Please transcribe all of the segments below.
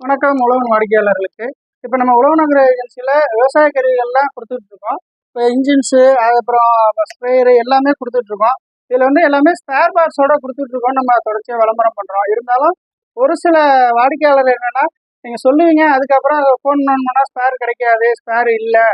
வணக்கம் உழவன் வாடிக்கையாளர்களுக்கு. இப்போ நம்ம உழவனகர ஏஜென்சியில் விவசாய கருவிகள்லாம் கொடுத்துட்ருக்கோம். இப்போ இன்ஜின்ஸு, அதுக்கப்புறம் ஸ்ப்ரேயரு எல்லாமே கொடுத்துட்ருக்கோம். இதில் வந்து எல்லாமே ஸ்பேர் பார்ட்ஸோட கொடுத்துட்ருக்கோம். நம்ம தொடர்ச்சியாக விளம்பரம் பண்ணுறோம். இருந்தாலும் ஒரு சில வாடிக்கையாளர் என்னென்னா, நீங்கள் சொல்லுவீங்க, அதுக்கப்புறம் ஃபோன் பண்ணால் ஸ்பேர் கிடைக்காது, ஸ்பேர் இல்லை.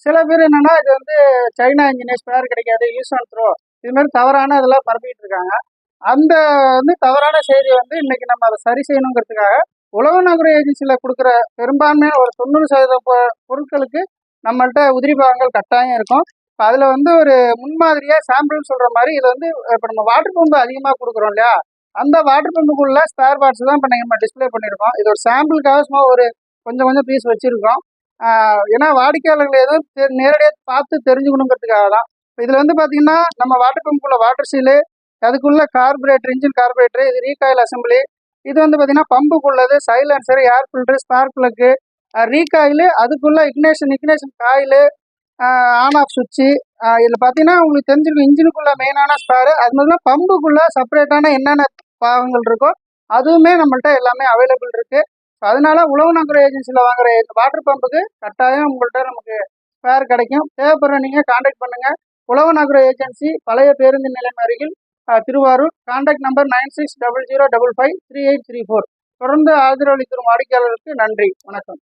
சில பேர் என்னென்னா, இது வந்து சைனா இன்ஜினு, ஸ்பேர் கிடைக்காது, யூஸ் அண்ட் த்ரோ, இதுமாதிரி தவறான இதெல்லாம் பரப்பிட்டு இருக்காங்க. அந்த வந்து தவறான செய்தியை வந்து இன்னைக்கு நம்ம அதை சரி செய்யணுங்கிறதுக்காக உழவனகர ஏஜென்சியில் கொடுக்குற பெரும்பான்மையான ஒரு 90% பொருட்களுக்கு நம்மள்ட்ட உதிரி பாகங்கள் கட்டாயம் இருக்கும். இப்போ அதில் வந்து ஒரு முன்மாதிரியாக சாம்பிள்னு சொல்கிற மாதிரி இதில் வந்து இப்போ நம்ம வாட்டர் பம்பு அதிகமாக கொடுக்குறோம் இல்லையா, அந்த வாட்டர் பம்புக்குள்ள ஸ்பேர் பார்ட்ஸ் தான் இப்போ நம்ம டிஸ்பிளே பண்ணியிருக்கோம். இது ஒரு சாம்பிளுக்காக சும்மா ஒரு கொஞ்சம் கொஞ்சம் பீஸ் வச்சுருக்கோம். ஏன்னா வாடிக்கையாளர்கள் எதுவும் நேரடியாக பார்த்து தெரிஞ்சுக்கணுங்கிறதுக்காக தான். இப்போ இதில் வந்து பார்த்தீங்கன்னா, நம்ம வாட்டர் பம்புக்குள்ள வாட்டர் சீலு, அதுக்குள்ள கார்பரேட்டர், இன்ஜின் கார்பரேட்டர், இது ரீகாயில் அசம்பிளி, இது வந்து பார்த்தீங்கன்னா பம்புக்குள்ளது, silencer, air filter, spark plug, recoil, அதுக்குள்ள இக்னேஷன் காயில், ஆன் ஆஃப் சுவிட்சு. இதில் பார்த்தீங்கன்னா உங்களுக்கு தெரிஞ்சிருக்கும், இன்ஜினுக்குள்ள மெயினான ஸ்பேரு, அது மாதிரிலாம் பம்புக்குள்ள செப்பரேட்டான என்னென்ன பாகங்கள் இருக்கோ அதுவுமே நம்மள்ட்ட எல்லாமே அவைலபிள் இருக்குது. அதனால உழவனகர ஏஜென்சியில் வாங்குற வாட்டர் பம்புக்கு கட்டாயம் உங்கள்கிட்ட நமக்கு ஸ்பேர் கிடைக்கும். தேவைப்படுற நீங்கள் கான்டாக்ட் பண்ணுங்கள். உழவனகர ஏஜென்சி, பழைய பேருந்து நிலையம் அருகில், திருவாரூர். Contact number 9600553834. தொடர்ந்து ஆதரவளிக்கும் வாடிக்கையாளருக்கு நன்றி. வணக்கம்.